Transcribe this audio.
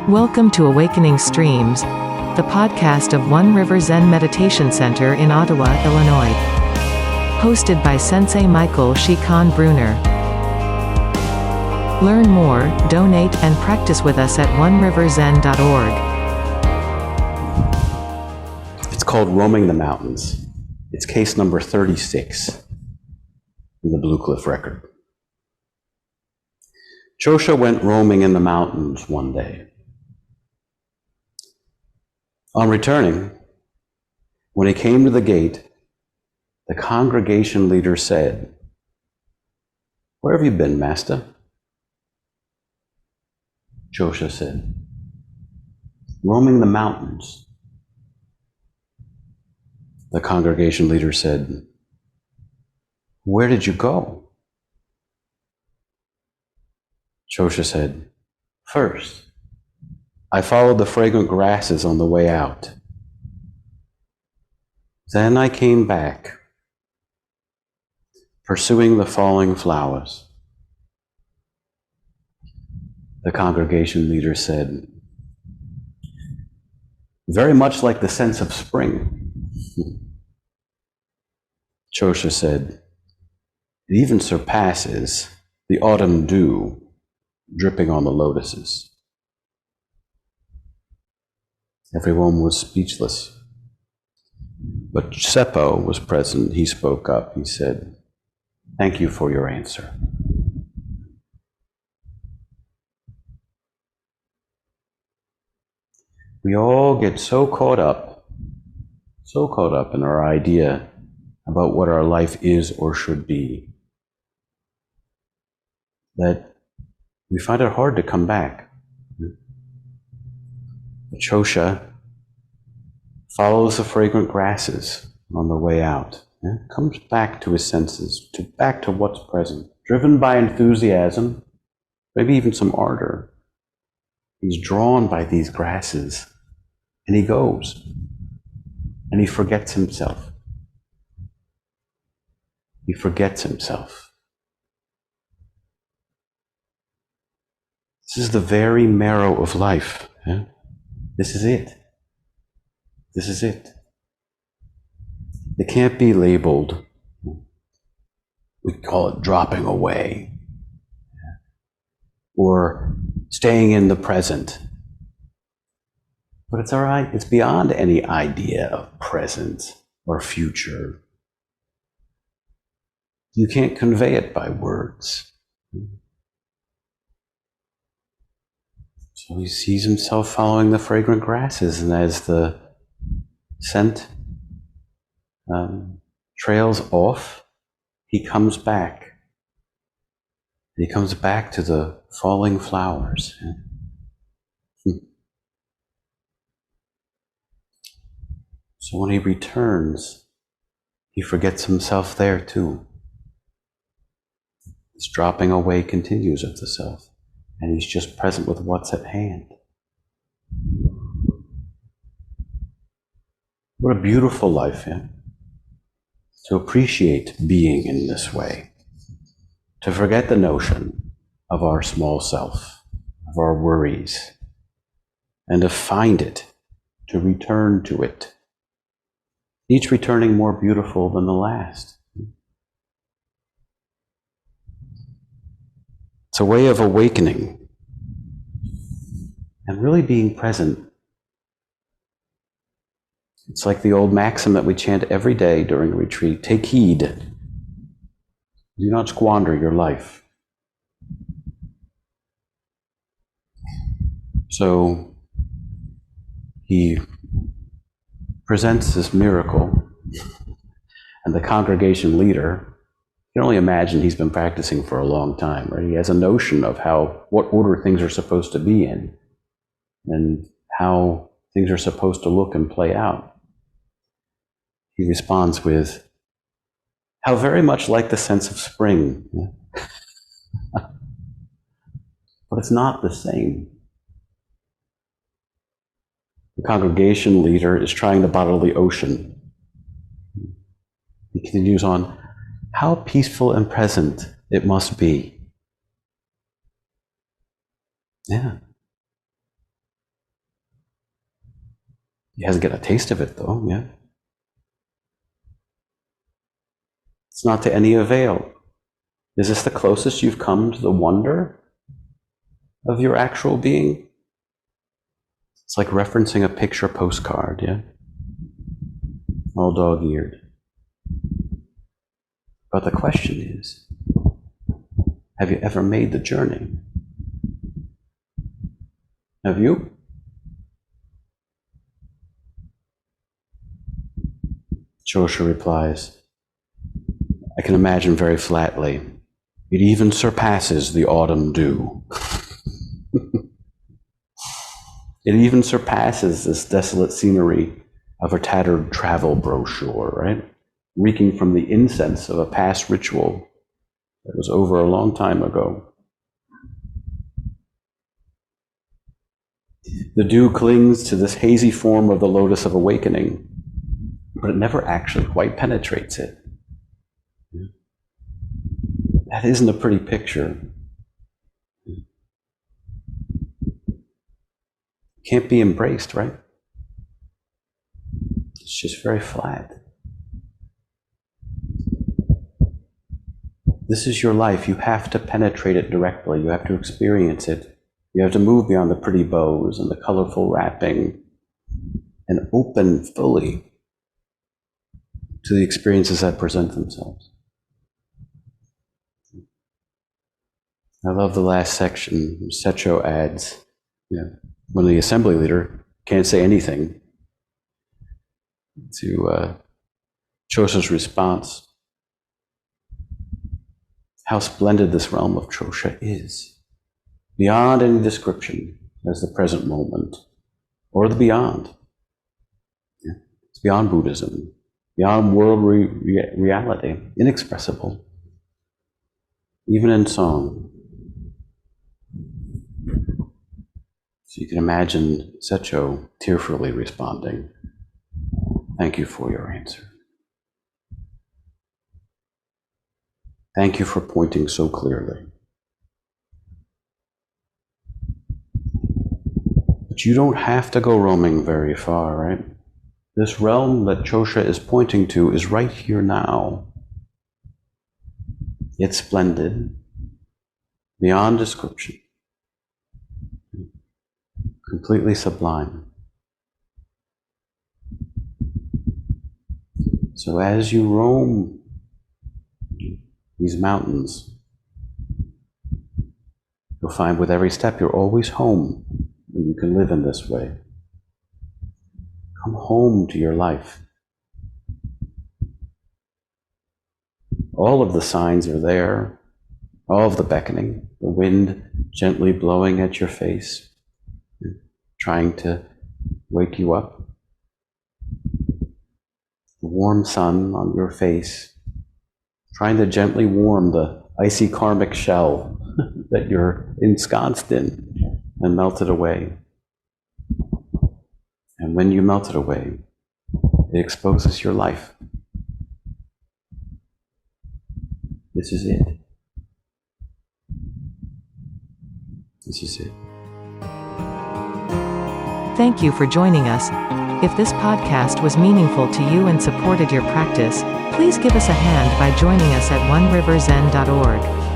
Welcome to Awakening Streams, the podcast of One River Zen Meditation Center in Ottawa, Illinois. Hosted by Sensei Michael Brunner. Learn more, donate, and practice with us at oneriverzen.org. It's called Roaming the Mountains. It's case number 36 in the Blue Cliff record. Chosha went roaming in the mountains one day. On returning, when he came to the gate, the congregation leader said, "Where have you been, Master?" Chosha said, "Roaming the mountains." The congregation leader said, "Where did you go?" Chosha said, "First, I followed the fragrant grasses on the way out. Then I came back, pursuing the falling flowers." The congregation leader said, "Very much like the sense of spring." Chosha said, "It even surpasses the autumn dew dripping on the lotuses." Everyone was speechless. But Seppo was present. He spoke up. He said, "Thank you for your answer." We all get so caught up in our idea about what our life is or should be, that we find it hard to come back. But Chosha follows the fragrant grasses on the way out, comes back to his senses, back to what's present, driven by enthusiasm, maybe even some ardor. He's drawn by these grasses, and he goes, and he forgets himself. He forgets himself. This is the very marrow of life. This is it. This is it. It can't be labeled. We call it dropping away or staying in the present. But it's all right. It's beyond any idea of present or future. You can't convey it by words. So he sees himself following the fragrant grasses, and as the scent trails off, he comes back. He comes back to the falling flowers. So when he returns, he forgets himself there too. This dropping away continues of the self, and he's just present with what's at hand. What a beautiful life, to appreciate being in this way, to forget the notion of our small self, of our worries, and to find it, to return to it, each returning more beautiful than the last. It's a way of awakening and really being present. It's like the old maxim that we chant every day during a retreat: take heed. Do not squander your life. So he presents this miracle, and the congregation leader, you can only imagine he's been practicing for a long time, right? He has a notion of what order things are supposed to be in, and how things are supposed to look and play out. He responds with, "How very much like the sense of spring." But it's not the same. The congregation leader is trying to bottle the ocean. He continues on, "How peaceful and present it must be." Yeah. He hasn't got a taste of it, though, yeah. It's not to any avail. Is this the closest you've come to the wonder of your actual being? It's like referencing a picture postcard, yeah? All dog-eared. But the question is, have you ever made the journey? Have you? Chosha replies, I can imagine very flatly, it even surpasses the autumn dew. It even surpasses this desolate scenery of a tattered travel brochure, right? Reeking from the incense of a past ritual that was over a long time ago. The dew clings to this hazy form of the lotus of awakening, but it never actually quite penetrates it. That isn't a pretty picture. Can't be embraced, right? It's just very flat. This is your life. You have to penetrate it directly. You have to experience it. You have to move beyond the pretty bows and the colorful wrapping and open fully to the experiences that present themselves. I love the last section. Secho adds, when the assembly leader can't say anything to Chosha's response, how splendid this realm of Chosha is, beyond any description as the present moment, or the beyond. It's beyond Buddhism, beyond world reality, inexpressible, even in song. So you can imagine Secho tearfully responding, thank you for your answer. Thank you for pointing so clearly. But you don't have to go roaming very far, right? This realm that Chosha is pointing to is right here now. It's splendid, beyond description, completely sublime. So as you roam these mountains, you'll find with every step you're always home, and you can live in this way. Come home to your life. All of the signs are there, all of the beckoning, the wind gently blowing at your face, trying to wake you up. The warm sun on your face, trying to gently warm the icy karmic shell that you're ensconced in and melt it away. And when you melt it away, it exposes your life. This is it. This is it. Thank you for joining us. If this podcast was meaningful to you and supported your practice, please give us a hand by joining us at oneriverzen.org.